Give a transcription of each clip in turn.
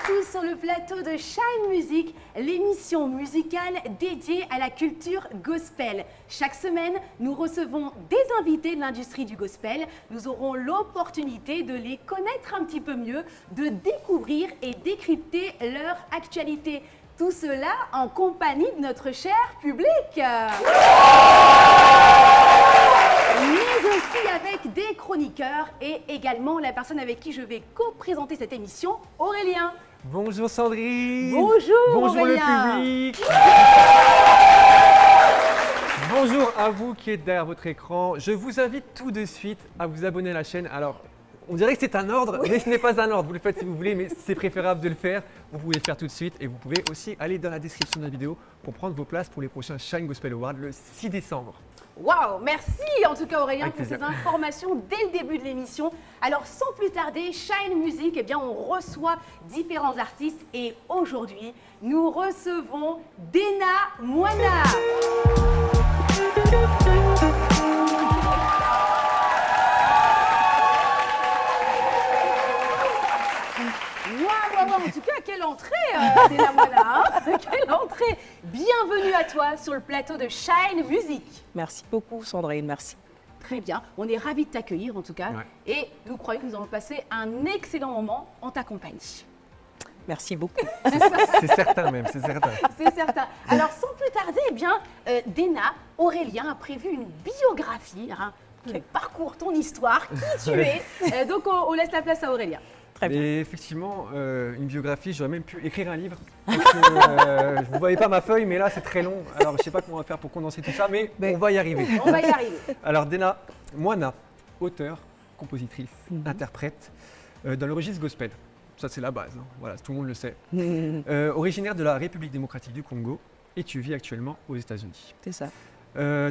tous sur le plateau de Shine Music, l'émission musicale dédiée à la culture gospel. Chaque semaine, nous recevons des invités de l'industrie du gospel. Nous aurons l'opportunité de les connaître un petit peu mieux, de découvrir et décrypter leur actualité. Tout cela en compagnie de notre cher public. Mais aussi avec des chroniqueurs et également la personne avec qui je vais co-présenter cette émission, Aurélien. Bonjour Sandrine. Bonjour Bonjour Aurélien. le public. Bonjour à vous qui êtes derrière votre écran. Je vous invite tout de suite à vous abonner à la chaîne. Alors, on dirait que c'est un ordre, mais ce n'est pas un ordre. Vous le faites si vous voulez, mais c'est préférable de le faire. Vous pouvez le faire tout de suite et vous pouvez aussi aller dans la description de la vidéo pour prendre vos places pour les prochains Shine Gospel Awards le 6 décembre. Waouh, merci en tout cas Aurélien Avec pour ces plaisir. informations dès le début de l'émission. Alors sans plus tarder, Shine Music, eh bien on reçoit différents artistes et aujourd'hui nous recevons Dena Moana. Waouh, en tout cas, quelle entrée, Dena Moana, hein. Quelle entrée. Bienvenue à toi sur le plateau de Shine Music. Merci beaucoup Sandrine, merci. Très bien, on est ravis de t'accueillir en tout cas. Ouais. Et nous croyons que nous allons passer un excellent moment en ta compagnie. Merci beaucoup. C'est certain même, c'est certain. C'est certain. Alors sans plus tarder, eh bien, Dena, Aurélien a prévu une biographie, hein, ton parcours, ton histoire, qui tu es. Donc on laisse la place à Aurélien. Très bien. Et effectivement, une biographie, j'aurais même pu écrire un livre. Parce que, vous ne voyez pas ma feuille, mais là c'est très long. Alors je ne sais pas comment on va faire pour condenser tout ça, mais on va y arriver. On va y arriver. Alors Dena Moana, auteure, compositrice, interprète dans le registre gospel. Ça c'est la base, hein. Voilà, tout le monde le sait. Originaire de la République démocratique du Congo et tu vis actuellement aux États-Unis. C'est ça.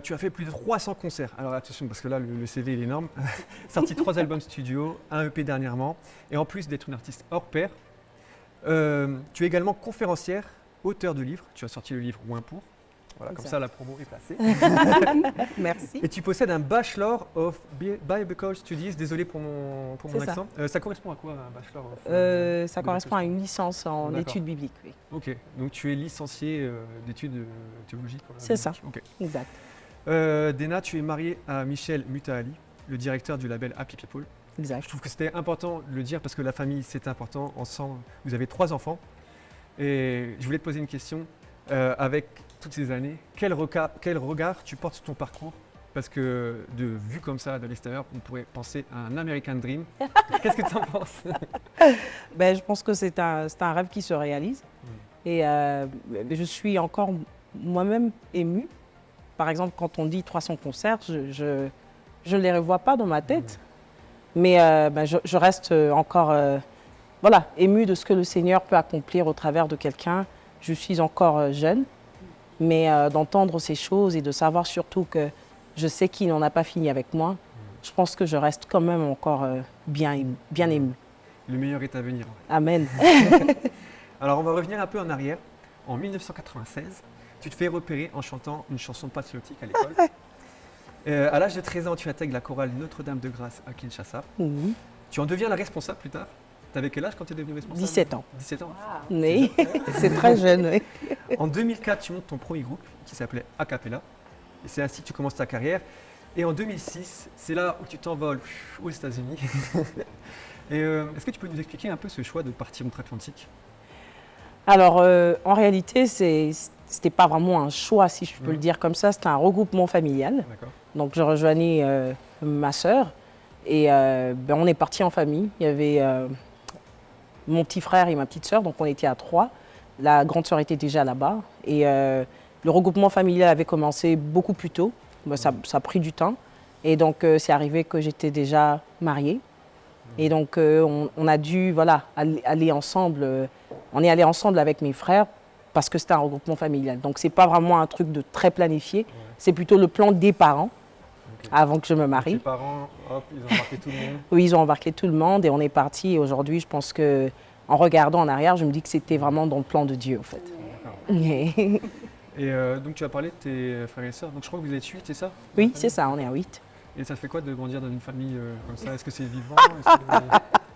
Tu as fait plus de 300 concerts. Alors attention parce que là le CV il est énorme. Sorti 3 albums studio, un EP dernièrement. Et en plus d'être une artiste hors pair, tu es également conférencière, auteur de livres. Tu as sorti le livre Ouin pour. Voilà, comme Exact. ça la promo est placée. Merci. Et tu possèdes un Bachelor of Biblical Studies. Désolé pour mon C'est ça. accent. Ça correspond à quoi un Bachelor of Ça correspond à une licence en D'accord. études bibliques, oui. Ok, donc tu es licencié d'études théologiques. C'est ça. Ok. Exact. Dena, tu es mariée à Michel Mutaali, le directeur du label Happy People. Je Exact. trouve que c'était important de le dire parce que la famille, c'est important. Ensemble, vous avez 3 enfants. Et je voulais te poser une question. Avec toutes ces années, quel regard tu portes sur ton parcours? Parce que vu comme ça, de l'extérieur, on pourrait penser à un American Dream. Qu'est-ce que tu en penses? Ben, je pense que c'est un rêve qui se réalise. Et je suis encore moi-même émue. Par exemple, quand on dit 300 concerts, je ne les revois pas dans ma tête. Mais je reste encore voilà, émue de ce que le Seigneur peut accomplir au travers de quelqu'un. Je suis encore jeune, mais d'entendre ces choses et de savoir surtout que je sais qu'il n'en a pas fini avec moi, je pense que je reste quand même encore bien émue. Le meilleur est à venir. Amen. Alors, on va revenir un peu en arrière. En 1996, tu te fais repérer en chantant une chanson patriotique à l'école. À l'âge de 13 ans, tu intègres la chorale Notre-Dame de Grâce à Kinshasa. Oui. Tu en deviens la responsable plus tard. Tu avais quel âge quand tu es devenu responsable? 17 ans. 17 ans. Oui, c'est très jeune, oui. En 2004, tu montes ton premier groupe qui s'appelait Acapella. Et c'est ainsi que tu commences ta carrière. Et en 2006, c'est là où tu t'envoles aux États-Unis. Et est-ce que tu peux nous expliquer un peu ce choix de partir outre-Atlantique? Alors, en réalité, c'était pas vraiment un choix, si je peux le dire comme ça. C'était un regroupement familial. D'accord. Donc, je rejoignais ma sœur et on est parti en famille. Il y avait mon petit frère et ma petite sœur, donc on était à 3. La grande sœur était déjà là-bas. Et le regroupement familial avait commencé beaucoup plus tôt. Ça a pris du temps. Et donc, c'est arrivé que j'étais déjà mariée. Et donc, on a dû aller ensemble. On est allé ensemble avec mes frères parce que c'était un regroupement familial. Donc, ce n'est pas vraiment un truc de très planifié. C'est plutôt le plan des parents avant que je me marie. Tes parents, hop, ils ont embarqué tout le monde. Oui, ils ont embarqué tout le monde et on est parti. Et aujourd'hui, je pense que en regardant en arrière, je me dis que c'était vraiment dans le plan de Dieu, en fait. Et donc tu as parlé de tes frères et sœurs, donc je crois que vous êtes 8, c'est ça? Oui, c'est ça, on est à 8. Et ça te fait quoi de grandir dans une famille comme ça? Est-ce que c'est vivant? Est-ce que...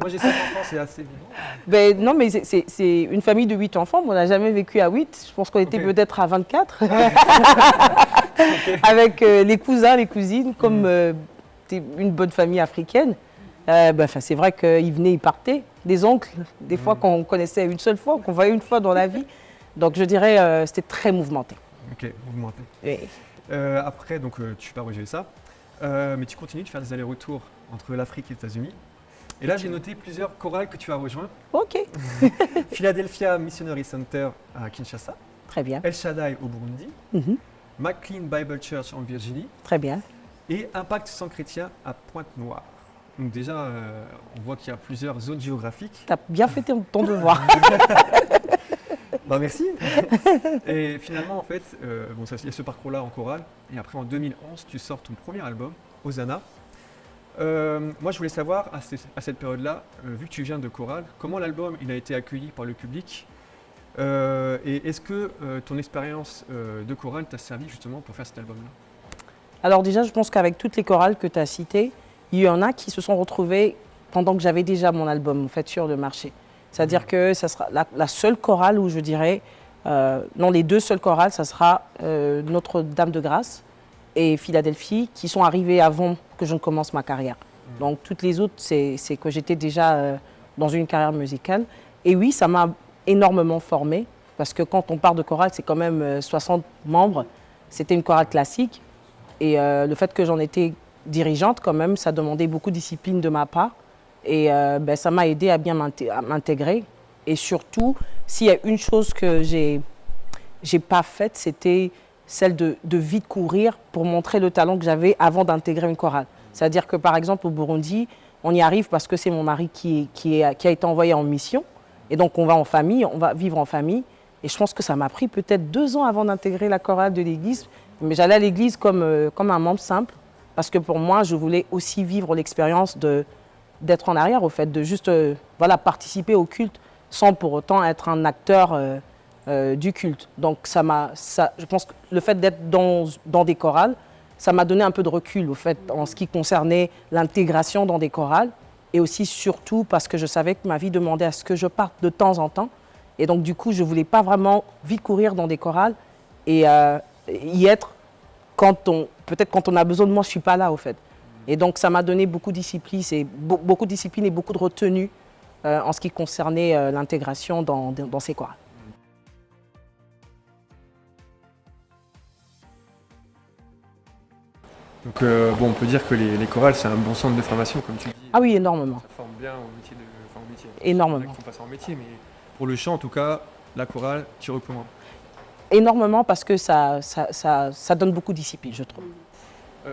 Moi j'ai 5 enfants, c'est assez évident. Ben, non, mais c'est une famille de 8 enfants. On n'a jamais vécu à 8. Je pense qu'on était Ok. peut-être à 24. Avec les cousins, les cousines, comme une bonne famille africaine. C'est vrai qu'ils venaient, ils partaient. Des oncles, des fois qu'on connaissait une seule fois, qu'on voyait une fois dans la vie. Donc je dirais c'était très mouvementé. Ok, vous mentez. Oui. Après, donc tu vas rejeter ça. Mais tu continues de faire des allers-retours entre l'Afrique et les États-Unis. Et là, j'ai noté plusieurs chorales que tu as rejoints. Ok, Philadelphia Missionary Center à Kinshasa, très bien. El Shaddai au Burundi, Mhm, McLean Bible Church en Virginie très bien. et Impact Sang Chrétien à Pointe-Noire. Donc déjà, on voit qu'il y a plusieurs zones géographiques. Tu as bien fait ton devoir. Bah merci. Et finalement, en fait, il y a ce parcours-là en chorale. Et après, en 2011, tu sors ton premier album, Hosanna. Moi, je voulais savoir, à cette période-là, vu que tu viens de chorale, comment l'album il a été accueilli par le public. Et est-ce que ton expérience de chorale t'a servi justement pour faire cet album-là? Alors déjà, je pense qu'avec toutes les chorales que tu as citées, il y en a qui se sont retrouvées pendant que j'avais déjà mon album, en fait, sur le marché. C'est-à-dire que ça sera la seule chorale où je dirais, non, les deux seules chorales, ça sera Notre-Dame de Grâce et Philadelphie, qui sont arrivées avant que je ne commence ma carrière. Donc toutes les autres, c'est que j'étais déjà dans une carrière musicale. Et oui, ça m'a énormément formée, parce que quand on parle de chorale, c'est quand même 60 membres. C'était une chorale classique. Et le fait que j'en étais dirigeante, quand même, ça demandait beaucoup de discipline de ma part. Et ça m'a aidé à bien m'intégrer. Et surtout, s'il y a une chose que j'ai pas faite, c'était celle de vite courir pour montrer le talent que j'avais avant d'intégrer une chorale. C'est-à-dire que, par exemple, au Burundi, on y arrive parce que c'est mon mari qui a été envoyé en mission. Et donc, on va en famille, on va vivre en famille. Et je pense que ça m'a pris peut-être 2 ans avant d'intégrer la chorale de l'église. Mais j'allais à l'église comme un membre simple. Parce que pour moi, je voulais aussi vivre l'expérience d'être en arrière, au fait, de juste participer au culte sans pour autant être un acteur du culte. Donc je pense que le fait d'être dans des chorales, ça m'a donné un peu de recul au fait, en ce qui concernait l'intégration dans des chorales. Et aussi surtout parce que je savais que ma vie demandait à ce que je parte de temps en temps. Et donc du coup, je ne voulais pas vraiment vite courir dans des chorales et y être peut-être quand on a besoin de moi, je ne suis pas là au fait. Et donc ça m'a donné beaucoup de discipline, beaucoup de discipline et beaucoup de retenue en ce qui concernait l'intégration dans ces chorales. Donc on peut dire que les chorales, c'est un bon centre de formation, comme tu dis. Ah oui, énormément. Ça forme bien au métier. Au métier. Énormément. Il ne faut pas ça en métier, mais pour le chant, en tout cas, la chorale, tu recommandes. Énormément parce que ça donne beaucoup de discipline, je trouve.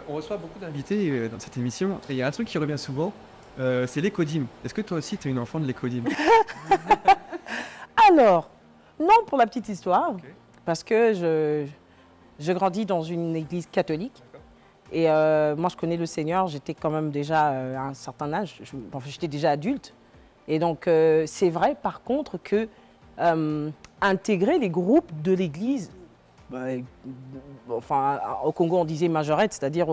On reçoit beaucoup d'invités dans cette émission et il y a un truc qui revient souvent, c'est l'écodim. Est-ce que toi aussi tu es une enfant de l'écodim? Alors, non pour la petite histoire, Ok. parce que je grandis dans une église catholique. Et moi, je connais le Seigneur, j'étais quand même déjà à un certain âge, j'étais déjà adulte. Et donc, c'est vrai par contre que intégrer les groupes de l'église, au Congo, on disait majorette, c'est-à-dire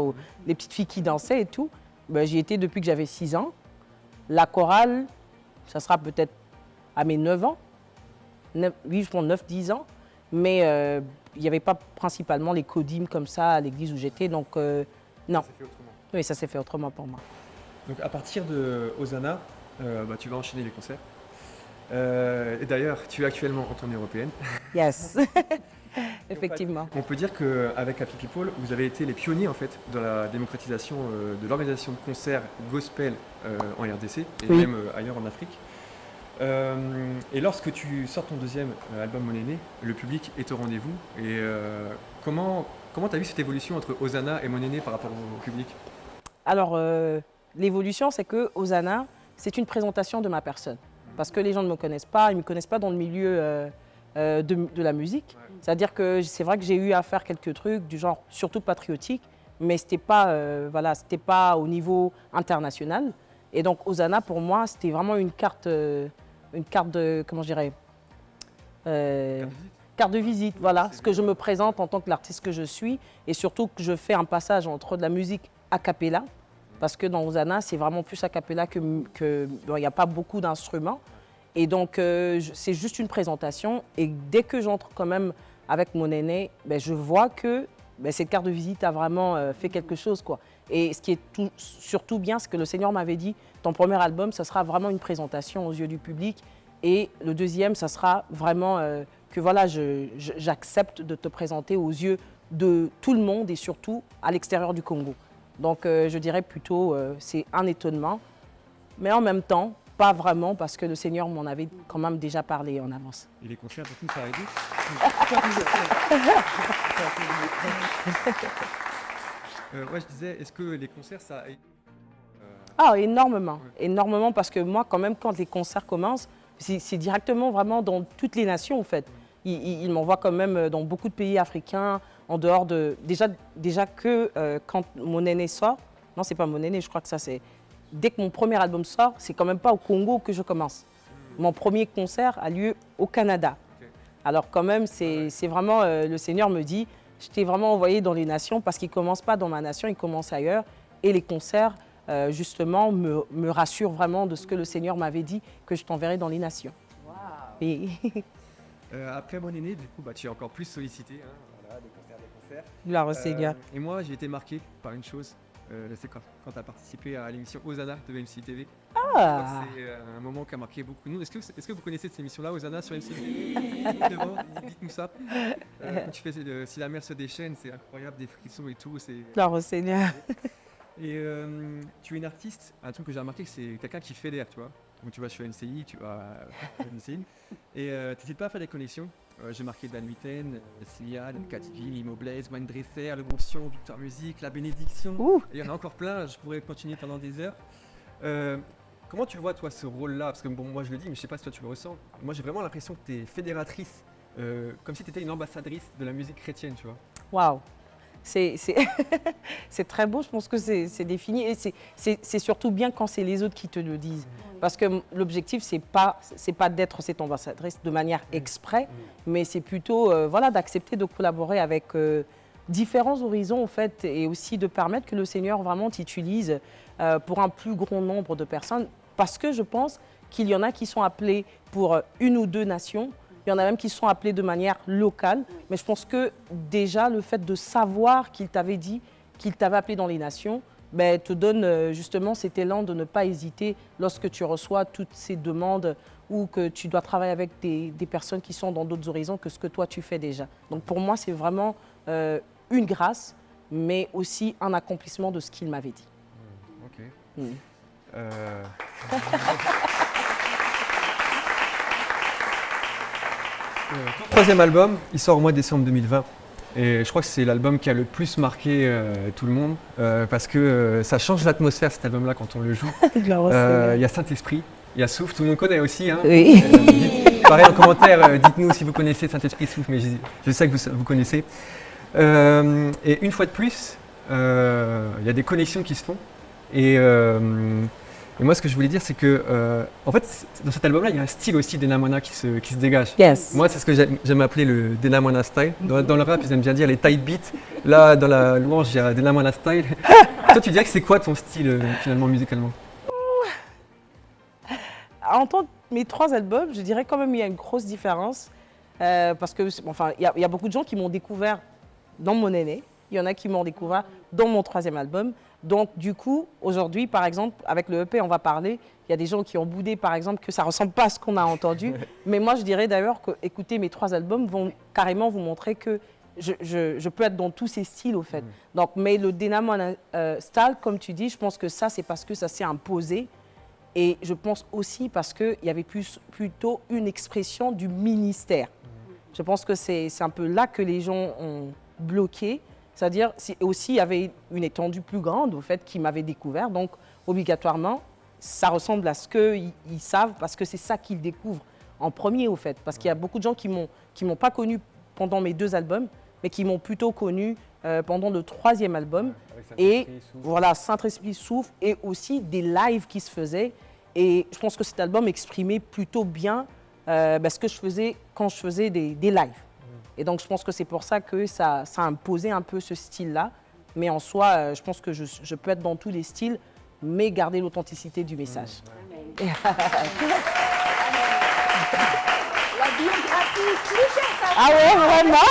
les petites filles qui dansaient et tout, j'y étais depuis que j'avais 6 ans. La chorale, ça sera peut-être à mes 9 ans, 9-10 ans, mais il n'y avait pas principalement les codymes comme ça à l'église où j'étais, donc non. Ça s'est fait autrement. Oui, ça s'est fait autrement pour moi. Donc à partir de Hosanna, tu vas enchaîner les concerts. Et d'ailleurs, tu es actuellement en tournée européenne. Yes, effectivement. On peut dire qu'avec Happy People, vous avez été les pionniers en fait dans la démocratisation de l'organisation de concerts gospel en RDC et Oui. même ailleurs en Afrique. Et lorsque tu sors ton deuxième album Mon Aîné, le public est au rendez-vous. Et comment tu as vu cette évolution entre Hosanna et Mon Aîné par rapport au public? Alors, l'évolution, c'est que Hosanna, c'est une présentation de ma personne. Parce que les gens ne me connaissent pas, ils ne me connaissent pas dans le milieu de la musique. Ouais. C'est-à-dire que c'est vrai que j'ai eu à faire quelques trucs du genre surtout patriotique, mais ce n'était pas, c'était pas au niveau international. Et donc Hosanna, pour moi, c'était vraiment une carte de, comment je dirais, carte de visite, voilà, ce que je me présente en tant que l'artiste que je suis, et surtout que je fais un passage entre de la musique a cappella parce que dans Hosanna, c'est vraiment plus a cappella bon, il n'y a pas beaucoup d'instruments. Et donc, c'est juste une présentation. Et dès que j'entre quand même avec mon aîné, ben, je vois que cette carte de visite a vraiment fait quelque chose, quoi. Et ce qui est surtout bien, c'est que le Seigneur m'avait dit, ton premier album, ça sera vraiment une présentation aux yeux du public. Et le deuxième, ça sera vraiment que voilà, j'accepte de te présenter aux yeux de tout le monde et surtout à l'extérieur du Congo. Donc, je dirais plutôt, c'est un étonnement. Mais en même temps, pas vraiment, parce que le Seigneur m'en avait quand même déjà parlé en avance. Et les concerts, du coup, ça a aidé? Ouais, je disais, est-ce que les concerts, ça a aidé? Ah, énormément, énormément, parce que moi, quand même, quand les concerts commencent, c'est directement vraiment dans toutes les nations, en fait. Ils m'envoient quand même dans beaucoup de pays africains, en dehors de... Déjà que quand mon aîné sort, non, c'est pas mon aîné, je crois que ça, c'est... Dès que mon premier album sort, c'est quand même pas au Congo que je commence. Mon premier concert a lieu au Canada. Alors quand même, c'est vraiment, le Seigneur me dit, je t'ai vraiment envoyé dans les nations parce qu'il ne commence pas dans ma nation, il commence ailleurs. Et les concerts, justement, me rassurent vraiment de ce que le Seigneur m'avait dit, que je t'enverrai dans les nations. Wow. Et Après mon aîné, du coup, tu es encore plus sollicité. Hein, voilà, des concerts. gloire au Seigneur. Et moi, j'ai été marqué par une chose. C'est quand tu as participé à l'émission Hosanna de MC TV. Ah. C'est un moment qui a marqué beaucoup de nous. Est-ce que vous connaissez cette émission-là, Hosanna, sur MC TV? Dites-nous ça. Quand tu fais Si la mer se déchaîne, c'est incroyable, des frissons et tout. Gloire au Seigneur. Et tu es une artiste, un truc que j'ai remarqué, c'est quelqu'un qui fédère, tu vois. Donc tu vas sur NCI, tu vas à NCI, et tu n'hésites pas à faire des connexions. J'ai marqué Dan Witten, Siliane, Cativille, Imo Blaze, Wayne Dresser, Le Groupe Sion, Victoire Musique, La Bénédiction. Et il y en a encore plein, je pourrais continuer pendant des heures. Comment tu vois, toi, ce rôle-là? Parce que bon, moi je le dis, mais je ne sais pas si toi tu le ressens. Moi j'ai vraiment l'impression que tu es fédératrice, comme si tu étais une ambassadrice de la musique chrétienne, tu vois. Waouh. C'est très beau, je pense que c'est défini. Et c'est surtout bien quand c'est les autres qui te le disent. Parce que l'objectif, c'est pas d'être cette ambassadrice de manière exprès, mais c'est plutôt voilà, d'accepter de collaborer avec différents horizons, en fait, et aussi de permettre que le Seigneur vraiment t'utilise pour un plus grand nombre de personnes. Parce que je pense qu'il y en a qui sont appelés pour une ou deux nations. Il y en a même qui sont appelés de manière locale. Mais je pense que déjà, le fait de savoir qu'il t'avait dit, qu'il t'avait appelé dans les nations, te donne justement cet élan de ne pas hésiter lorsque tu reçois toutes ces demandes ou que tu dois travailler avec des personnes qui sont dans d'autres horizons que ce que toi tu fais déjà. Donc pour moi, c'est vraiment une grâce, mais aussi un accomplissement de ce qu'il m'avait dit. Ok. Ton troisième album, il sort au mois de décembre 2020. Et je crois que c'est l'album qui a le plus marqué tout le monde parce que ça change l'atmosphère, cet album-là, quand on le joue. Il y a Saint-Esprit, il y a Souffle, tout le monde connaît aussi. Hein. Oui. Pareil en commentaire, dites-nous si vous connaissez Saint-Esprit, Souffle, mais je sais que vous connaissez. Et une fois de plus, il y a des connexions qui se font. Et moi, ce que je voulais dire, c'est que, en fait, dans cet album-là, il y a un style aussi d'Enamona qui se dégage. Yes. Moi, c'est ce que j'aime appeler le d'Enamona style. Dans le rap, ils aiment bien dire les tight beats. Là, dans la louange, il y a d'Enamona style. Toi, tu dirais que c'est quoi ton style, finalement, musicalement? En tant que mes trois albums, je dirais quand même qu'il y a une grosse différence. Parce que, enfin, il y a beaucoup de gens qui m'ont découvert dans mon aîné. Il y en a qui m'ont découvert dans mon troisième album. Donc, du coup, aujourd'hui, par exemple, avec le EP, on va parler. Il y a des gens qui ont boudé, par exemple, que ça ne ressemble pas à ce qu'on a entendu. Mais moi, je dirais d'ailleurs que écouter mes trois albums vont carrément vous montrer que je peux être dans tous ces styles, au fait. Donc, mais le Denamona style, comme tu dis, je pense que ça, c'est parce que ça s'est imposé. Et je pense aussi parce qu'il y avait plutôt une expression du ministère. Je pense que c'est un peu là que les gens ont bloqué. C'est-à-dire aussi, il y avait une étendue plus grande, au fait, qui m'avait découvert. Donc, obligatoirement, ça ressemble à ce qu'ils savent, parce que c'est ça qu'ils découvrent en premier, au fait. Parce qu'il y a beaucoup de gens qui m'ont pas connu pendant mes deux albums, mais qui m'ont plutôt connu pendant le troisième album. Et voilà, Saint-Esprit Souffle, et aussi des lives qui se faisaient. Et je pense que cet album exprimait plutôt bien ce que je faisais quand je faisais des lives. Et donc, je pense que c'est pour ça que ça a imposé un peu ce style-là. Mais en soi, je pense que je peux être dans tous les styles mais garder l'authenticité du message. Amen. La biographie, cliché, ça. Ah ouais, vraiment?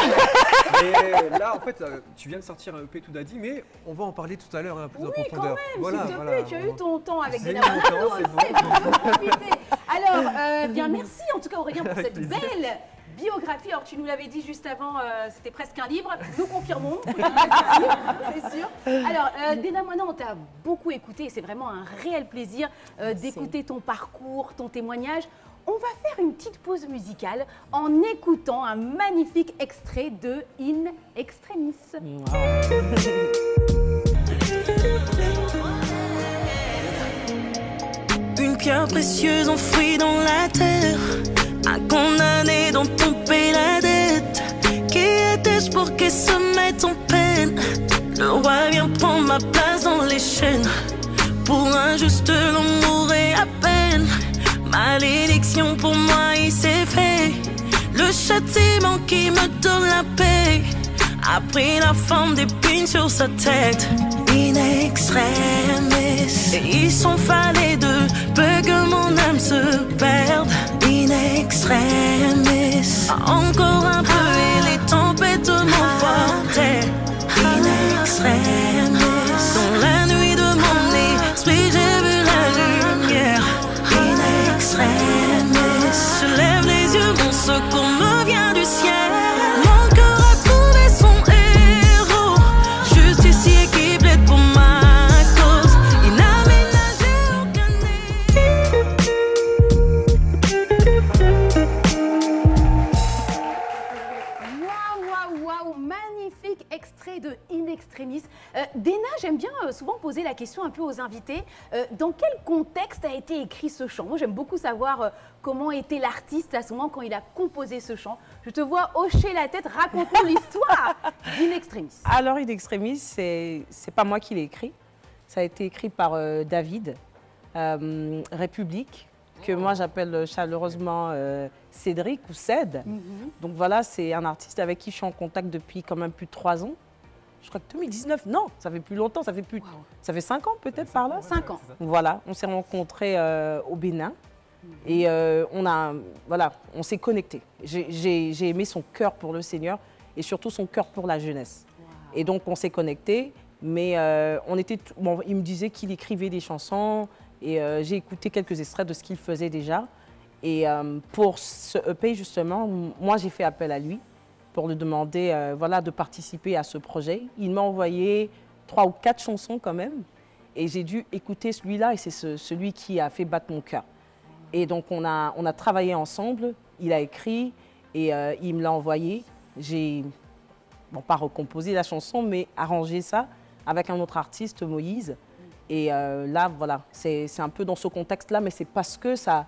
Et là, en fait, tu viens de sortir un EP tout Daddy, mais on va en parler tout à l'heure un peu plus en Oui, quand profondeur. même, s'il te plaît, tu as eu ton temps avec J'ai des eu mon temps, c'est bon. profiter. Alors, bien merci en tout cas Aurélien pour Avec cette plaisir. belle biographie. Alors tu nous l'avais dit juste avant, c'était presque un livre. Nous confirmons, c'est sûr. Alors, Déna Moina, on t'a beaucoup écouté et c'est vraiment un réel plaisir d'écouter ton parcours, ton témoignage. On va faire une petite pause musicale en écoutant un magnifique extrait de In Extremis. Une pierre précieuse enfouie dans la terre, un condamné dont on paie la dette. Qui était-je pour qu'elle se mette en peine? Le roi vient prendre ma place dans les chaînes. Pour un juste l'on mourrait à peine. Malédiction pour moi il s'est fait. Le châtiment qui me donne la paix a pris la forme d'épines sur sa tête. In extremis, et il s'en fallait de peu que mon âme se perde. In extremis, encore un peu et les tempêtes m'emportaient. In extremis, dans la nuit de mon esprit j'ai vu la lumière. In extremis, je lève les yeux, mon secours me vient du ciel. Mon cœur a trouvé son héros, justicier qui plaide pour ma cause. Il n'a ménagé aucun Waouh, waouh, waouh, magnifique extrait de In Extremis. Déna, j'aime bien souvent poser la question un peu aux invités. Dans quel contexte a été écrit ce chant? Moi, j'aime beaucoup savoir comment était l'artiste à ce moment quand il a composé ce chant. Je te vois hocher la tête, raconte-nous l'histoire d'In Extremis. Alors, In Extremis, c'est pas moi qui l'ai écrit. Ça a été écrit par David, République, que moi j'appelle chaleureusement Cédric ou Ced. Donc voilà, c'est un artiste avec qui je suis en contact depuis quand même plus de 3 ans. Je crois que 2019, non, ça fait plus longtemps, ça fait 5 ans peut-être par là. 5 ans. Voilà, on s'est rencontrés au Bénin et on s'est connectés. J'ai aimé son cœur pour le Seigneur et surtout son cœur pour la jeunesse. Et donc on s'est connectés, mais il me disait qu'il écrivait des chansons et j'ai écouté quelques extraits de ce qu'il faisait déjà. Et pour ce EP justement, moi j'ai fait appel à lui pour lui demander de participer à ce projet. Il m'a envoyé 3 ou 4 chansons quand même. Et j'ai dû écouter celui-là et c'est celui qui a fait battre mon cœur. Et donc on a travaillé ensemble, il a écrit et il me l'a envoyé. J'ai, pas recomposé la chanson, mais arrangé ça avec un autre artiste, Moïse. Et là, voilà, c'est un peu dans ce contexte-là, mais c'est parce que ça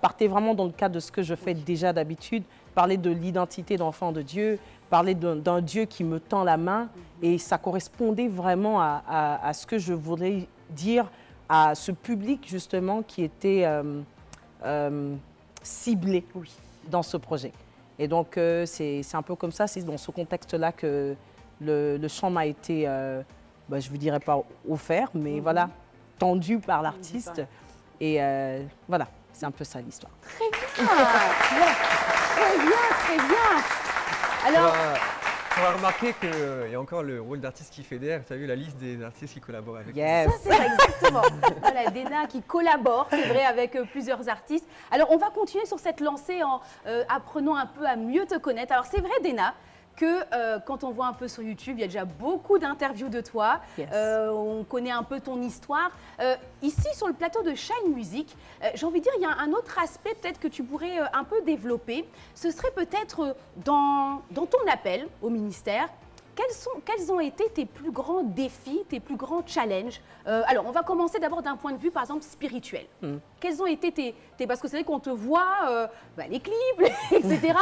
partait vraiment dans le cadre de ce que je fais déjà d'habitude, parler de l'identité d'enfant de Dieu, parler d'un Dieu qui me tend la main, et ça correspondait vraiment à ce que je voulais dire à ce public justement qui était ciblé dans ce projet. Et donc c'est un peu comme ça, c'est dans ce contexte-là que le chant m'a été, je ne vous dirais pas offert, mais voilà, tendu par l'artiste. Et voilà, c'est un peu ça l'histoire. Très bien, très bien, très bien. Alors, On va remarquer qu'il y a encore le rôle d'artiste qui fédère. Tu as vu la liste des artistes qui collaborent avec Yes. ça, c'est vrai, exactement. Voilà, Déna qui collabore, c'est vrai, avec plusieurs artistes. Alors, on va continuer sur cette lancée en apprenant un peu à mieux te connaître. Alors, c'est vrai, Déna, que quand on voit un peu sur YouTube, il y a déjà beaucoup d'interviews de toi. Yes. On connaît un peu ton histoire. Ici, sur le plateau de Shine Music, j'ai envie de dire, il y a un autre aspect peut-être que tu pourrais un peu développer. Ce serait peut-être dans ton appel au ministère, quels ont été tes plus grands défis, tes plus grands challenges? Alors, on va commencer d'abord d'un point de vue, par exemple, spirituel. Quels ont été tes parce que c'est vrai qu'on te voit, les clips, etc.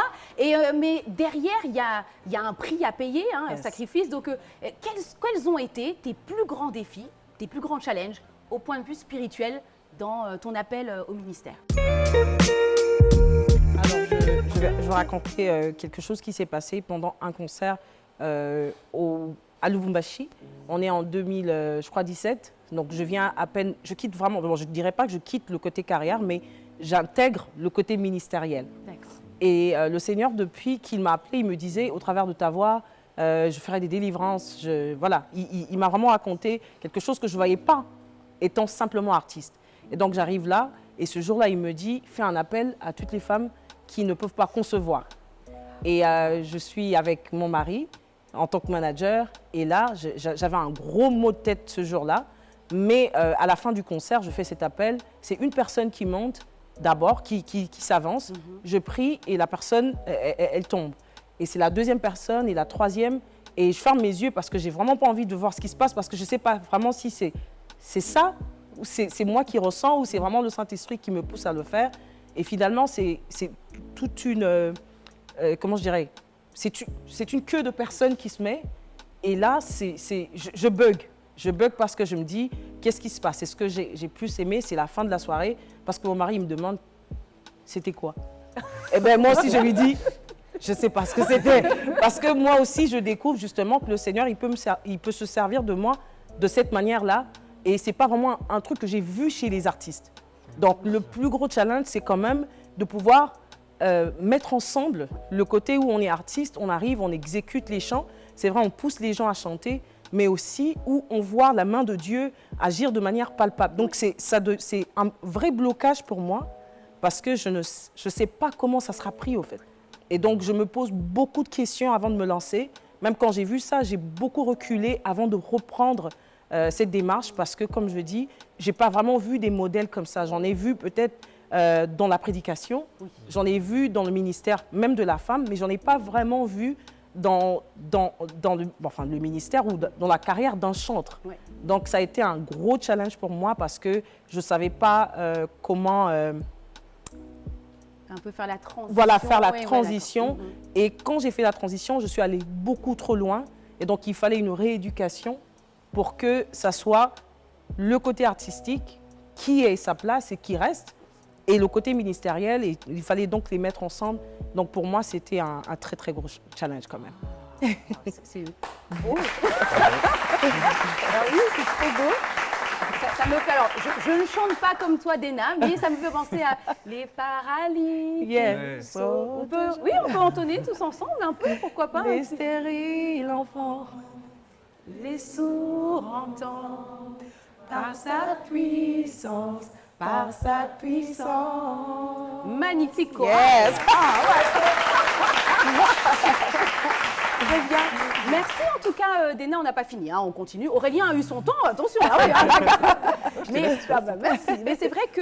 Mais derrière, il y a un prix à payer, un Yes. sacrifice. Donc, quels ont été tes plus grands défis, tes plus grands challenges au point de vue spirituel dans ton appel au ministère? Alors, je vais raconter quelque chose qui s'est passé pendant un concert à Lubumbashi. On est en 2017, Donc je viens à peine, je quitte vraiment, bon, je ne dirais pas que je quitte le côté carrière, mais j'intègre le côté ministériel. D'accord. Et le Seigneur, depuis qu'il m'a appelé, il me disait, au travers de ta voix, je ferai des délivrances. Voilà, il m'a vraiment raconté quelque chose que je ne voyais pas, étant simplement artiste. Et donc j'arrive là, et ce jour-là, il me dit, fais un appel à toutes les femmes qui ne peuvent pas concevoir. Et je suis avec mon mari en tant que manager, et là, j'avais un gros mot de tête ce jour-là, mais à la fin du concert, je fais cet appel. C'est une personne qui monte, d'abord, qui s'avance, je prie et la personne, elle tombe. Et c'est la deuxième personne et la troisième, et je ferme mes yeux parce que j'ai vraiment pas envie de voir ce qui se passe, parce que je ne sais pas vraiment si c'est ça, ou c'est moi qui ressens, ou c'est vraiment le Saint-Esprit qui me pousse à le faire. Et finalement, c'est toute une, comment je dirais, c'est une queue de personnes qui se met, et là, je bug. Je bug parce que je me dis, qu'est-ce qui se passe? Et ce que j'ai plus aimé, c'est la fin de la soirée, parce que mon mari il me demande, c'était quoi? Et bien moi aussi, je lui dis, je ne sais pas ce que c'était. Parce que moi aussi, je découvre justement que le Seigneur, il peut se servir de moi de cette manière-là. Et ce n'est pas vraiment un truc que j'ai vu chez les artistes. Donc le plus gros challenge, c'est quand même de pouvoir mettre ensemble le côté où on est artiste, on arrive, on exécute les chants. C'est vrai, on pousse les gens à chanter, mais aussi où on voit la main de Dieu agir de manière palpable. Donc c'est un vrai blocage pour moi, parce que je ne sais pas comment ça sera pris au fait. Et donc je me pose beaucoup de questions avant de me lancer. Même quand j'ai vu ça, j'ai beaucoup reculé avant de reprendre cette démarche, parce que comme je dis, je n'ai pas vraiment vu des modèles comme ça. J'en ai vu peut-être dans la prédication, j'en ai vu dans le ministère même de la femme, mais j'en ai pas vraiment vu dans le ministère ou dans la carrière d'un chantre. Ouais. Donc ça a été un gros challenge pour moi, parce que je ne savais pas comment... un peu faire la transition. Voilà, faire la transition. Et quand j'ai fait la transition, je suis allée beaucoup trop loin. Et donc il fallait une rééducation pour que ça soit le côté artistique qui ait sa place et qui reste, et le côté ministériel, et il fallait donc les mettre ensemble. Donc pour moi, c'était un très très gros challenge quand même. C'est beau. Alors oui, c'est très beau. Ça me fait, alors, je ne chante pas comme toi, Déna, mais ça me fait penser à les paralytiques. Yes. On peut entonner tous ensemble un peu, pourquoi pas? Les stériles enfants, les sourds entendent par sa puissance. Par sa puissance. Magnifique chorale. Yes. Très bien. Merci en tout cas, Déna, on n'a pas fini, hein, on continue. Aurélien a eu son temps, attention. Ah oui, merci. Mais c'est vrai que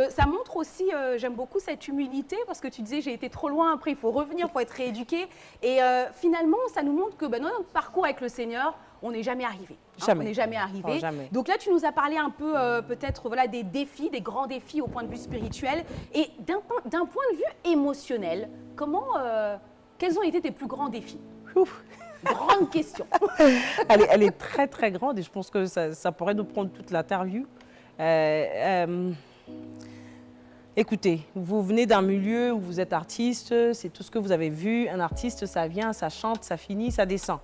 ça montre aussi, j'aime beaucoup cette humilité, parce que tu disais j'ai été trop loin, après il faut revenir, il faut être rééduqué. Et finalement, ça nous montre que dans notre parcours avec le Seigneur, on n'est jamais arrivé. Jamais. On n'est jamais arrivé. Oh, jamais. Donc là, tu nous as parlé un peu peut-être des défis, des grands défis au point de vue spirituel. Et d'un point de vue émotionnel, quels ont été tes plus grands défis? Ouf. Grande question. Elle est très très grande, et je pense que ça pourrait nous prendre toute l'interview. Écoutez, vous venez d'un milieu où vous êtes artiste, c'est tout ce que vous avez vu. Un artiste, ça vient, ça chante, ça finit, ça descend.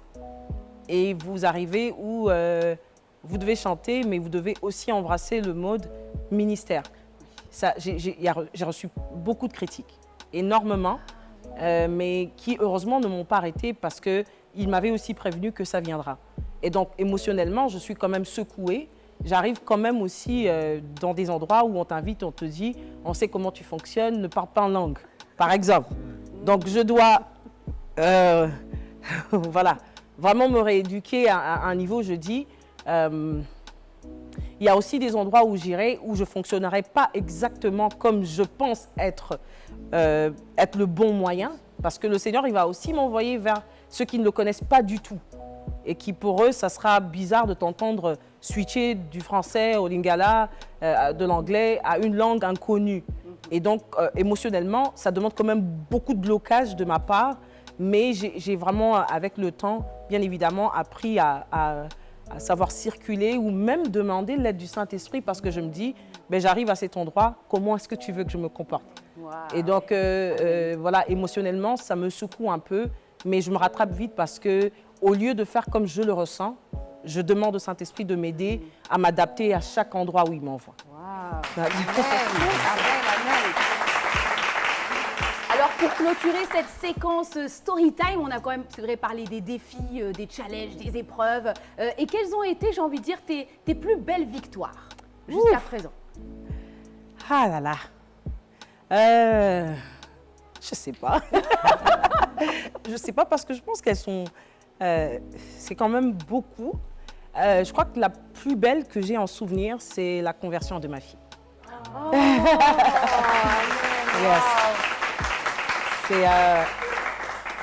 Et vous arrivez où vous devez chanter, mais vous devez aussi embrasser le mode ministère. J'ai reçu beaucoup de critiques, énormément, mais qui heureusement ne m'ont pas arrêté, parce qu'ils m'avaient aussi prévenu que ça viendra. Et donc émotionnellement, je suis quand même secouée. J'arrive quand même aussi dans des endroits où on t'invite, on te dit, on sait comment tu fonctionnes, ne parle pas en langue, par exemple. Donc je dois, voilà, vraiment me rééduquer à un niveau, je dis. Il y a aussi des endroits où j'irai, où je ne fonctionnerai pas exactement comme je pense être le bon moyen, parce que le Seigneur, il va aussi m'envoyer vers ceux qui ne le connaissent pas du tout, et qui pour eux, ça sera bizarre de t'entendre switcher du français au lingala, de l'anglais à une langue inconnue. Et donc, émotionnellement, ça demande quand même beaucoup de blocage de ma part, mais j'ai vraiment, avec le temps, bien évidemment, appris à savoir circuler, ou même demander l'aide du Saint-Esprit, parce que je me dis, ben, j'arrive à cet endroit, comment est-ce que tu veux que je me comporte? Wow. Et donc, voilà, émotionnellement, ça me secoue un peu, mais je me rattrape vite, parce que au lieu de faire comme je le ressens, je demande au Saint-Esprit de m'aider à m'adapter à chaque endroit où il m'envoie. Waouh. Amen, amen. Alors pour clôturer cette séquence story time, on a quand même, c'est vrai, parlé des défis, des challenges, des épreuves. Et quelles ont été, j'ai envie de dire, tes plus belles victoires jusqu'à présent? Ah là là. Je sais pas. Je sais pas parce que je pense qu'elles sont... c'est quand même beaucoup. Je crois que la plus belle que j'ai en souvenir, c'est la conversion de ma fille. Oh, Yes. C'est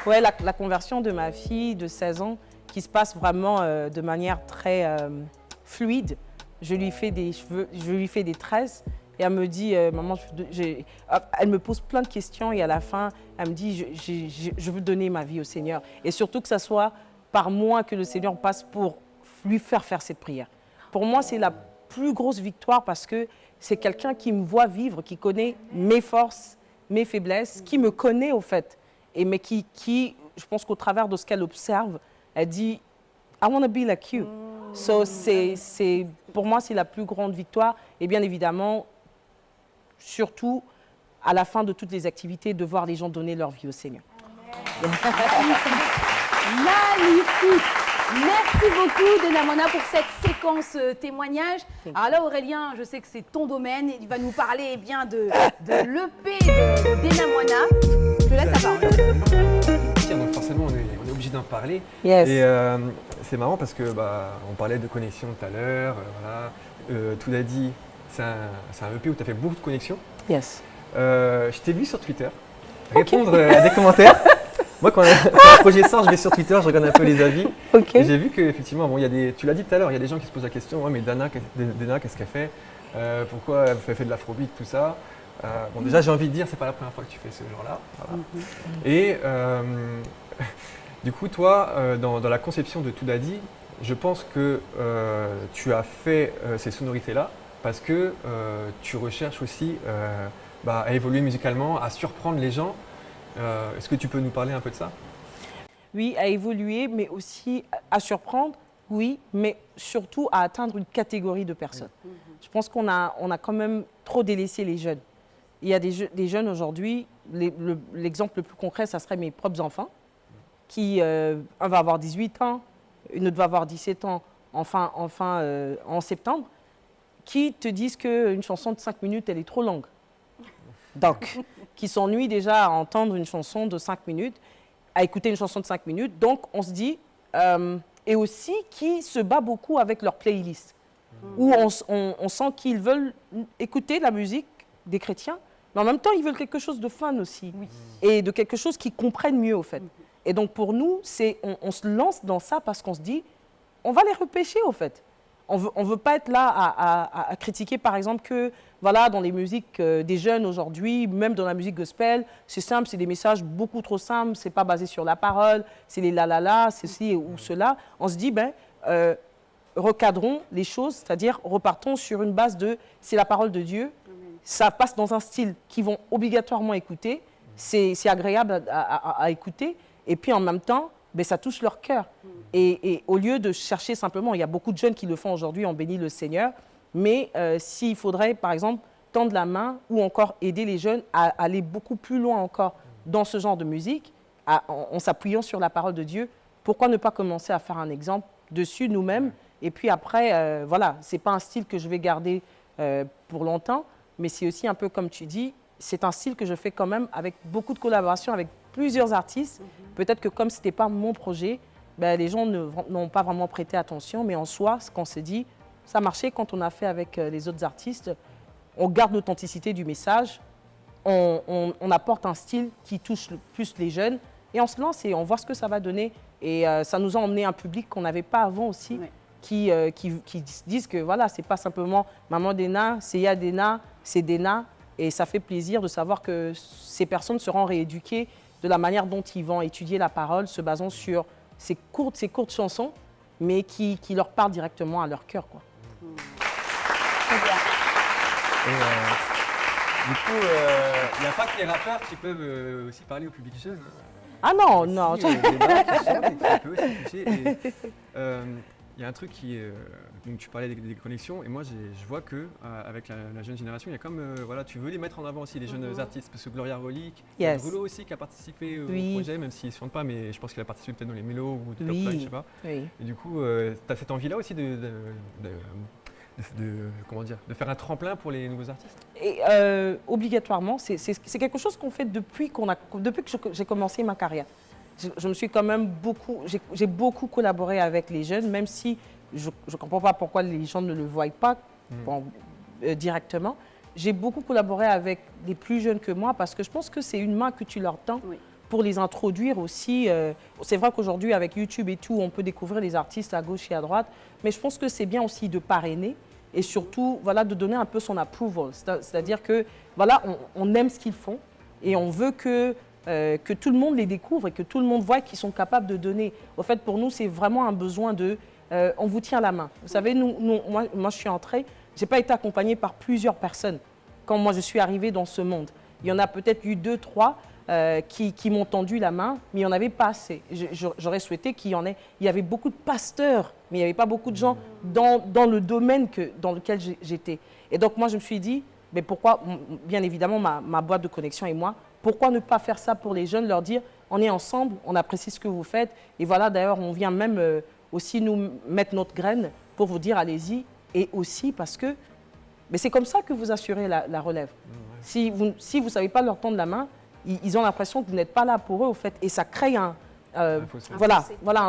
ouais, la conversion de ma fille de 16 ans qui se passe vraiment de manière très fluide. Je lui fais des cheveux, je lui fais des tresses et elle me dit, maman, elle me pose plein de questions et à la fin, elle me dit, je veux donner ma vie au Seigneur. Et surtout que ça soit par moi que le Seigneur passe pour lui faire cette prière. Pour moi, c'est la plus grosse victoire parce que c'est quelqu'un qui me voit vivre, qui connaît mes forces, mes faiblesses, qui me connaît au fait, mais qui je pense qu'au travers de ce qu'elle observe, elle dit « I want to be like you ». So, pour moi, c'est la plus grande victoire. Et bien évidemment, surtout à la fin de toutes les activités, de voir les gens donner leur vie au Seigneur. Magnifique. Merci beaucoup, Denamona, pour cette séquence témoignage. Alors là, Aurélien, je sais que c'est ton domaine. Il va nous parler eh bien, de l'EP de Denamona. Je te laisse la parole. Donc forcément, on est obligé d'en parler. Yes. Et c'est marrant parce que on parlait de connexion tout à l'heure. Voilà. Tout a dit, c'est un EP où tu as fait beaucoup de connexions. Yes. Je t'ai vu sur Twitter répondre à des commentaires. Moi, quand un projet sort, je vais sur Twitter, je regarde un peu les avis. Okay. Et j'ai vu qu'effectivement, bon, tu l'as dit tout à l'heure, il y a des gens qui se posent la question, ouais, mais Dana, qu'est-ce qu'elle fait? Pourquoi elle fait de l'afrobeat, tout ça? Bon, déjà, j'ai envie de dire, c'est pas la première fois que tu fais ce genre-là. Voilà. Et du coup, toi, dans la conception de Toudadi, je pense que tu as fait ces sonorités-là parce que tu recherches aussi à évoluer musicalement, à surprendre les gens. Est-ce que tu peux nous parler un peu de ça? Oui, à évoluer, mais aussi à surprendre, oui, mais surtout à atteindre une catégorie de personnes. Je pense qu'on a quand même trop délaissé les jeunes. Il y a des jeunes aujourd'hui, l'exemple le plus concret, ça serait mes propres enfants, qui, un va avoir 18 ans, une autre va avoir 17 ans, enfin en septembre, qui te disent qu'une chanson de 5 minutes, elle est trop longue. Donc, qui s'ennuient déjà à entendre une chanson de 5 minutes, à écouter une chanson de 5 minutes. Donc, on se dit, et aussi qui se bat beaucoup avec leur playlist, où on sent qu'ils veulent écouter la musique des chrétiens, mais en même temps, ils veulent quelque chose de fun aussi, et de quelque chose qu'ils comprennent mieux, au fait. Et donc, pour nous, on se lance dans ça parce qu'on se dit, on va les repêcher, au fait. On veut pas être là à critiquer, par exemple, que voilà, dans les musiques des jeunes aujourd'hui, même dans la musique gospel, c'est simple, c'est des messages beaucoup trop simples, c'est pas basé sur la parole, c'est les la la la, ceci ou cela. On se dit, recadrons les choses, c'est-à-dire repartons sur une base de c'est la parole de Dieu, ça passe dans un style qu'ils vont obligatoirement écouter, c'est agréable à écouter, et puis en même temps, ça touche leur cœur. Et au lieu de chercher simplement, il y a beaucoup de jeunes qui le font aujourd'hui, on bénit le Seigneur, mais s'il faudrait, par exemple, tendre la main ou encore aider les jeunes à aller beaucoup plus loin encore dans ce genre de musique, en s'appuyant sur la parole de Dieu, pourquoi ne pas commencer à faire un exemple dessus nous-mêmes? Et puis après, voilà, ce n'est pas un style que je vais garder pour longtemps, mais c'est aussi un peu comme tu dis, c'est un style que je fais quand même avec beaucoup de collaborations avec plusieurs artistes. Peut-être que comme ce n'était pas mon projet, les gens n'ont pas vraiment prêté attention, mais en soi, ce qu'on s'est dit, ça marchait quand on a fait avec les autres artistes. On garde l'authenticité du message, on apporte un style qui touche plus les jeunes, et on se lance et on voit ce que ça va donner. Et ça nous a emmené un public qu'on n'avait pas avant aussi, qui disent que voilà, c'est pas simplement Maman Dena, c'est Ya Dena, c'est Dena. Et ça fait plaisir de savoir que ces personnes seront rééduquées de la manière dont ils vont étudier la parole, se basant sur ces courtes chansons, mais qui leur parlent directement à leur cœur, quoi. Très bien. Du coup, il n'y a pas que les rappeurs qui peuvent aussi parler au public jeune. Hein. Ah non, non. Ça peut aussi toucher. Il y a un truc qui est. Donc tu parlais des connexions, et moi je vois que avec la jeune génération, il y a comme. Voilà, tu veux les mettre en avant aussi, les jeunes artistes. Parce que Gloria Relic, il y a Drulo aussi qui a participé au projet, même s'il ne se chante pas, mais je pense qu'il a participé peut-être dans les mélos ou des top line, je sais pas. Oui. Et du coup, tu as cette envie-là aussi comment dire, de faire un tremplin pour les nouveaux artistes? Et obligatoirement, c'est quelque chose qu'on fait depuis que j'ai commencé ma carrière. Je me suis quand même j'ai beaucoup collaboré avec les jeunes, même si je ne comprends pas pourquoi les gens ne le voient pas directement. J'ai beaucoup collaboré avec les plus jeunes que moi parce que je pense que c'est une main que tu leur tends pour les introduire aussi. C'est vrai qu'aujourd'hui, avec YouTube et tout, on peut découvrir les artistes à gauche et à droite, mais je pense que c'est bien aussi de parrainer et surtout voilà, de donner un peu son approval. C'est-à-dire que voilà, on aime ce qu'ils font et on veut que tout le monde les découvre et que tout le monde voit qu'ils sont capables de donner. Au fait, pour nous, c'est vraiment un besoin de... on vous tient la main. Vous savez, moi, je suis entrée, je n'ai pas été accompagnée par plusieurs personnes quand moi, je suis arrivée dans ce monde. Il y en a peut-être eu 2, 3 qui m'ont tendu la main, mais il n'y en avait pas assez. J'aurais souhaité qu'il y en ait. Il y avait beaucoup de pasteurs, mais il n'y avait pas beaucoup de gens dans le domaine dans lequel j'étais. Et donc, moi, je me suis dit, mais pourquoi, bien évidemment, ma boîte de connexion et moi, pourquoi ne pas faire ça pour les jeunes, leur dire, on est ensemble, on apprécie ce que vous faites. Et voilà, d'ailleurs, on vient même aussi nous mettre notre graine pour vous dire, allez-y. Et aussi parce que c'est comme ça que vous assurez la relève. Si vous ne savez pas leur tendre la main, ils ont l'impression que vous n'êtes pas là pour eux, au fait. Et ça crée un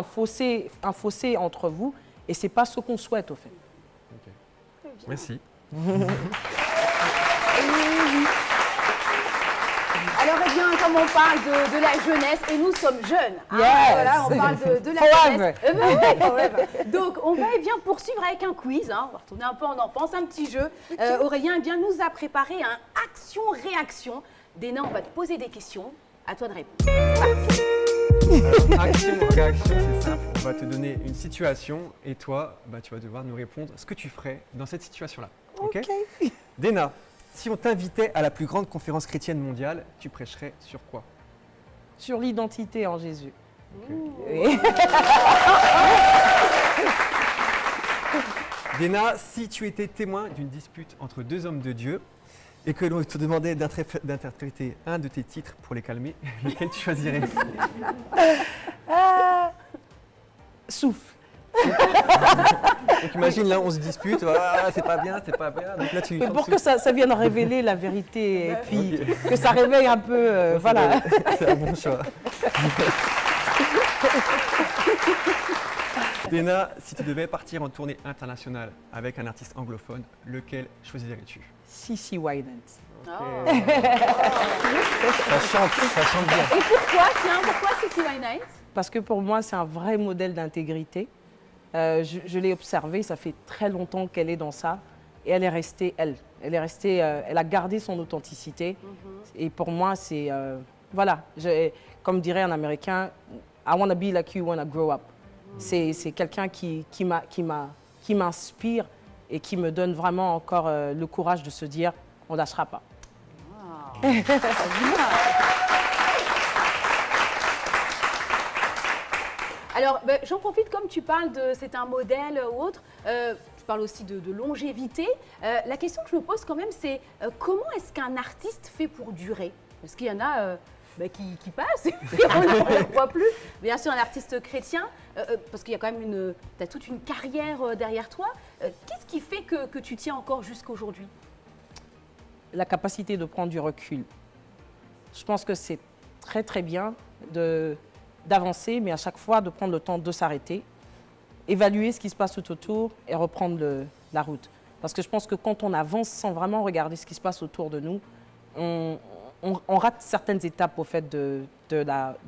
fossé entre vous. Et ce n'est pas ce qu'on souhaite, au fait. Okay. Merci. Alors, eh bien, comme on parle de la jeunesse, et nous sommes jeunes, voilà, on parle de la jeunesse. Donc, on va bien poursuivre avec un quiz, on va retourner un peu en enfance, un petit jeu. Aurélien nous a préparé un action-réaction. Déna, on va te poser des questions, à toi de répondre. Action-réaction, c'est simple, on va te donner une situation et toi, tu vas devoir nous répondre ce que tu ferais dans cette situation-là. Ok. Déna, si on t'invitait à la plus grande conférence chrétienne mondiale, tu prêcherais sur quoi? Sur l'identité en Jésus. Okay. Déna, si tu étais témoin d'une dispute entre 2 hommes de Dieu et que l'on te demandait d'interpréter un de tes titres pour les calmer, lequel tu choisirais? Souffle. Donc imagine, là on se dispute, c'est pas bien, c'est pas bien. Donc là, pour que ça vienne révéler la vérité et puis que ça réveille un peu, voilà. C'est un bon choix. Déna, si tu devais partir en tournée internationale avec un artiste anglophone, lequel choisirais-tu? CeCe Winans. Oh. Ça chante bien. Et pourquoi CeCe Winans? Parce que pour moi, c'est un vrai modèle d'intégrité. Je l'ai observée, ça fait très longtemps qu'elle est dans ça. Et elle est restée elle. Elle a gardé son authenticité. Et pour moi, c'est... voilà, comme dirait un Américain, I want to be like you when I grow up. C'est quelqu'un qui m'inspire et qui me donne vraiment encore le courage de se dire, on ne lâchera pas. Wow. Alors, j'en profite, comme tu parles de c'est un modèle ou autre, tu parles aussi de longévité. La question que je me pose quand même, c'est comment est-ce qu'un artiste fait pour durer? Parce qu'il y en a qui passent et puis on ne les voit plus. Bien sûr, un artiste chrétien, parce qu'il y a quand même tu as toute une carrière derrière toi. Qu'est-ce qui fait que tu tiens encore jusqu'aujourd'hui? La capacité de prendre du recul. Je pense que c'est très très bien d'avancer, mais à chaque fois de prendre le temps de s'arrêter, évaluer ce qui se passe tout autour et reprendre la route. Parce que je pense que quand on avance sans vraiment regarder ce qui se passe autour de nous, on rate certaines étapes au fait de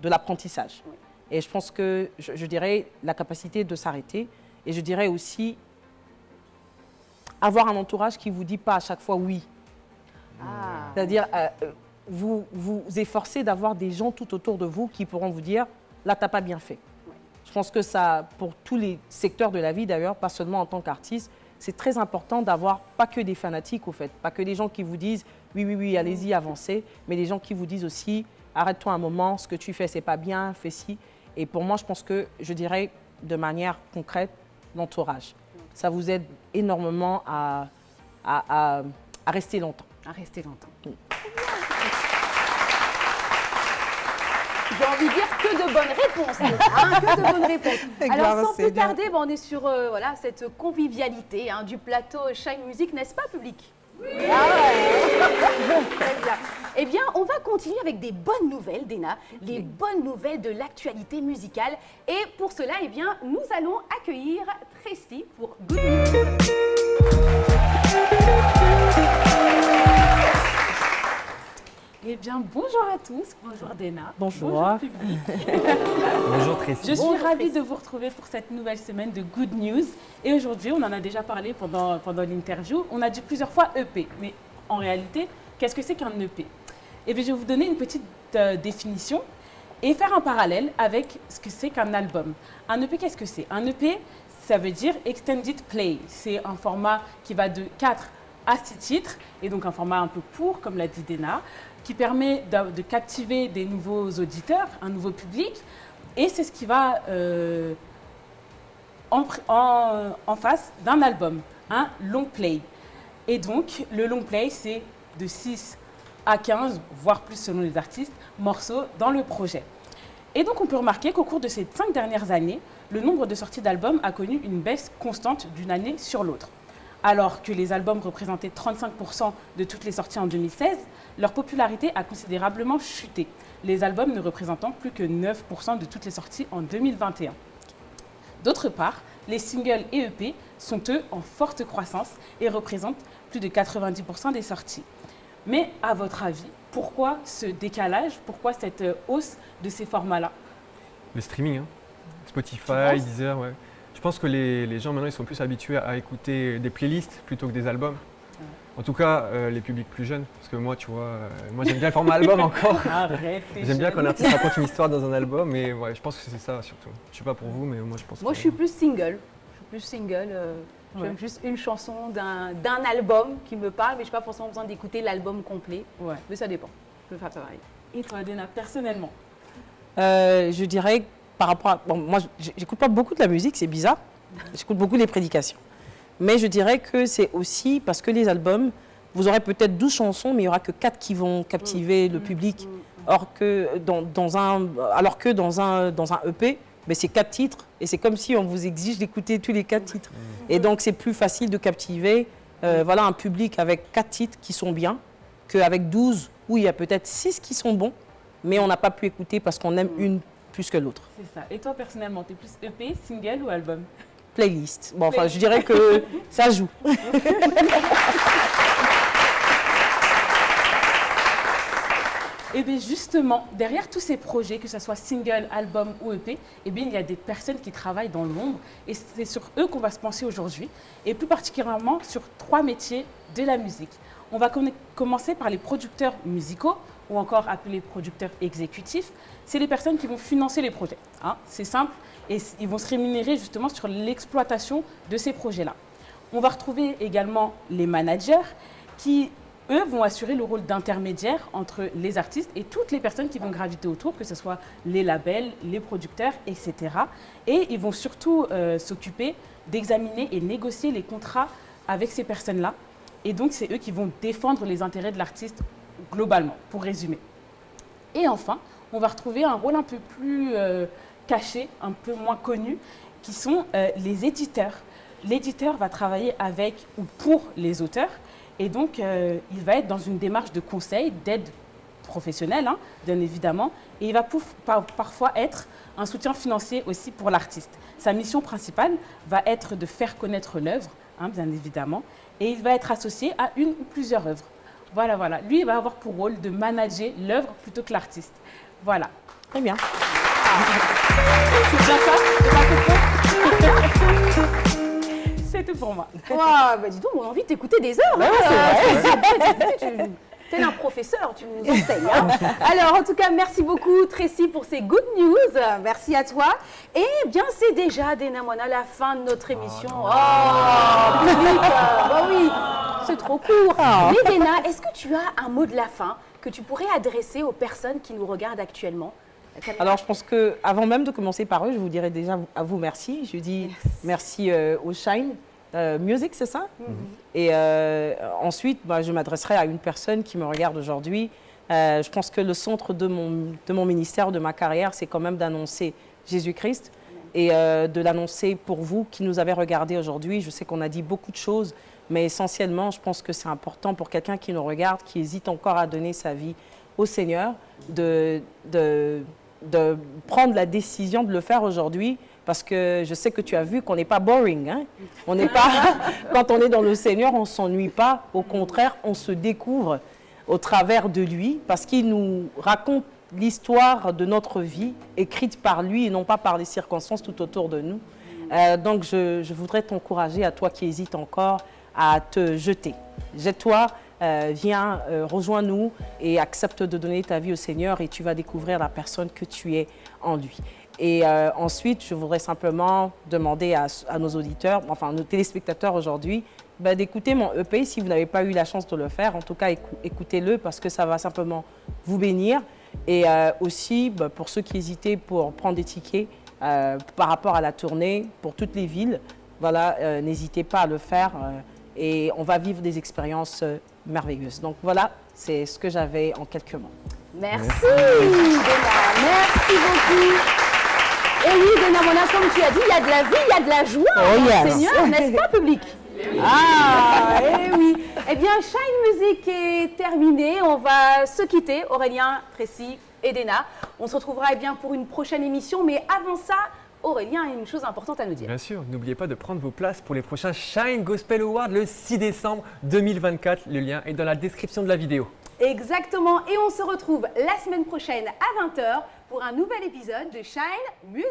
l'apprentissage. Oui. Et je pense que, je dirais, la capacité de s'arrêter, et je dirais aussi avoir un entourage qui ne vous dit pas à chaque fois oui. Ah. C'est-à-dire, vous efforcez d'avoir des gens tout autour de vous qui pourront vous dire, là, tu n'as pas bien fait. Oui. Je pense que ça, pour tous les secteurs de la vie d'ailleurs, pas seulement en tant qu'artiste, c'est très important d'avoir pas que des fanatiques au fait, pas que des gens qui vous disent oui, allez-y, avancez, mais des gens qui vous disent aussi arrête-toi un moment, ce que tu fais, c'est pas bien, fais ci. Et pour moi, je pense que, je dirais de manière concrète, il faut avoir un entourage qui ne vous dit pas à chaque fois oui. C'est-à-dire, vous efforcez d'avoir des gens tout autour de vous qui pourront vous dire, là, tu n'as pas bien fait. Je pense que ça, pour tous les secteurs de la vie d'ailleurs, pas seulement en tant qu'artiste, mais des gens qui vous disent oui, allez-y, avancez, mais des gens qui vous disent aussi arrête-toi un moment, ce que tu fais, c'est pas bien, fais ci. Et pour moi, je pense que, je dirais de manière concrète, l'entourage. Ça vous aide énormément à rester longtemps. À rester longtemps. J'ai envie de dire que de bonnes réponses. Hein, que de bonnes réponses. Alors, sans plus tarder, on est sur voilà, cette convivialité du plateau Shine Music, n'est-ce pas, public? Oui. Très bien. Eh bien, on va continuer avec des bonnes nouvelles, Dena, les bonnes nouvelles de l'actualité musicale. Et pour cela, eh bien, nous allons accueillir Tracy pour Good News. Eh bien, bonjour à tous. Bonjour Dena. Bonjour. Bonjour public. Bonjour Tracy. Je suis ravie de vous retrouver pour cette nouvelle semaine de Good News. Et aujourd'hui, on en a déjà parlé pendant l'interview. On a dit plusieurs fois EP. Mais en réalité, qu'est-ce que c'est qu'un EP? Eh bien, je vais vous donner une petite définition et faire un parallèle avec ce que c'est qu'un album. Un EP, qu'est-ce que c'est? Un EP, ça veut dire Extended Play. C'est un format qui va de 4 à 6 titres, et donc un format un peu court, comme l'a dit Dena, qui permet de captiver des nouveaux auditeurs, un nouveau public, et c'est ce qui va en face d'un album, un long play. Et donc, le long play, c'est de 6 à 15, voire plus selon les artistes, morceaux dans le projet. Et donc, on peut remarquer qu'au cours de ces 5 dernières années, le nombre de sorties d'albums a connu une baisse constante d'une année sur l'autre. Alors que les albums représentaient 35% de toutes les sorties en 2016, leur popularité a considérablement chuté, les albums ne représentant plus que 9% de toutes les sorties en 2021. D'autre part, les singles et EP sont eux en forte croissance et représentent plus de 90% des sorties. Mais à votre avis, pourquoi ce décalage, pourquoi cette hausse de ces formats-là? Le streaming, Spotify, Deezer, ouais. Je pense que les gens maintenant ils sont plus habitués à écouter des playlists plutôt que des albums. En tout cas, les publics plus jeunes, parce que moi, tu vois, moi j'aime bien le format album encore. Arrête, J'aime bien qu'un artiste raconte une histoire dans un album, mais ouais, je pense que c'est ça surtout. Je sais pas pour vous, mais moi je pense. Moi, je suis plus single. J'aime juste une chanson d'un album qui me parle, mais je n'ai pas forcément besoin d'écouter l'album complet. Ouais. Mais ça dépend. Je peux faire pareil. Et toi, Dena, personnellement? Je dirais, par rapport à... Bon, moi, j'écoute pas beaucoup de la musique, c'est bizarre. J'écoute beaucoup les prédications. Mais je dirais que c'est aussi parce que les albums, vous aurez peut-être 12 chansons, mais il n'y aura que 4 qui vont captiver le public. Alors que dans un EP, ben c'est 4 titres. Et c'est comme si on vous exige d'écouter tous les 4 titres. Et donc, c'est plus facile de captiver voilà, un public avec 4 titres qui sont bien qu'avec 12 où il y a peut-être 6 qui sont bons, mais on n'a pas pu écouter parce qu'on aime une plus que l'autre. C'est ça. Et toi, personnellement, tu es plus EP, single ou album? Playlist. Bon, enfin, je dirais que ça joue. Et bien justement, derrière tous ces projets, que ce soit single, album ou EP, eh bien, il y a des personnes qui travaillent dans l'ombre et c'est sur eux qu'on va se pencher aujourd'hui et plus particulièrement sur 3 métiers de la musique. On va commencer par les producteurs musicaux ou encore appelés producteurs exécutifs. C'est les personnes qui vont financer les projets. C'est simple et ils vont se rémunérer justement sur l'exploitation de ces projets-là. On va retrouver également les managers qui, eux, vont assurer le rôle d'intermédiaire entre les artistes et toutes les personnes qui vont graviter autour, que ce soit les labels, les producteurs, etc. Et ils vont surtout s'occuper d'examiner et négocier les contrats avec ces personnes-là. Et donc, c'est eux qui vont défendre les intérêts de l'artiste globalement, pour résumer. Et enfin, on va retrouver un rôle un peu plus caché, un peu moins connu, qui sont les éditeurs. L'éditeur va travailler avec ou pour les auteurs. Et donc, il va être dans une démarche de conseil, d'aide professionnelle, bien évidemment. Et il va parfois être un soutien financier aussi pour l'artiste. Sa mission principale va être de faire connaître l'œuvre, bien évidemment. Et il va être associé à une ou plusieurs œuvres. Voilà, voilà. Lui, il va avoir pour rôle de manager l'œuvre plutôt que l'artiste. Voilà. Très bien. C'est bien ça? C'est tout pour moi. Wow, bah dis donc, on a envie de t'écouter des heures. Ouais, Tel un professeur, tu nous enseignes. Alors, en tout cas, merci beaucoup, Tracy, pour ces good news. Merci à toi. Et bien, c'est déjà, Dena Moana, la fin de notre émission. Public, bah oui, c'est trop court. Mais Dena, est-ce que tu as un mot de la fin que tu pourrais adresser aux personnes qui nous regardent actuellement? Alors, je pense qu'avant même de commencer par eux, je vous dirais déjà à vous merci. Je dis merci au Shine Music, c'est ça? Et ensuite, je m'adresserai à une personne qui me regarde aujourd'hui. Je pense que le centre de mon ministère, de ma carrière, c'est quand même d'annoncer Jésus-Christ et de l'annoncer pour vous qui nous avez regardés aujourd'hui. Je sais qu'on a dit beaucoup de choses, mais essentiellement, je pense que c'est important pour quelqu'un qui nous regarde, qui hésite encore à donner sa vie au Seigneur, de prendre la décision de le faire aujourd'hui, parce que je sais que tu as vu qu'on n'est pas boring. Hein? On n'est pas, quand on est dans le Seigneur, on ne s'ennuie pas. Au contraire, on se découvre au travers de lui, parce qu'il nous raconte l'histoire de notre vie, écrite par lui et non pas par les circonstances tout autour de nous. Donc, je voudrais t'encourager, à toi qui hésites encore, à te jeter. Jette-toi, viens, rejoins-nous et accepte de donner ta vie au Seigneur et tu vas découvrir la personne que tu es en lui. Et ensuite, je voudrais simplement demander à nos auditeurs, enfin nos téléspectateurs aujourd'hui, d'écouter mon EP si vous n'avez pas eu la chance de le faire. En tout cas, écoutez-le parce que ça va simplement vous bénir. Et aussi, pour ceux qui hésitaient pour prendre des tickets par rapport à la tournée, pour toutes les villes, voilà, n'hésitez pas à le faire et on va vivre des expériences merveilleuses. Donc voilà, c'est ce que j'avais en quelques mots. Merci, Dena. Merci beaucoup. Et oui, Dena Mona, comme tu as dit, il y a de la vie, il y a de la joie dans le Seigneur, n'est-ce pas, public? Ah, eh oui. Eh bien, Shine Music est terminé. On va se quitter, Aurélien, Tracy et Dena. On se retrouvera bien pour une prochaine émission. Mais avant ça, Aurélien a une chose importante à nous dire. Bien sûr, n'oubliez pas de prendre vos places pour les prochains Shine Gospel Awards le 6 décembre 2024. Le lien est dans la description de la vidéo. Exactement. Et on se retrouve la semaine prochaine à 20h pour un nouvel épisode de Shine Music.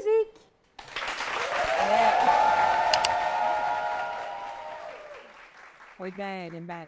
We're bad and bad.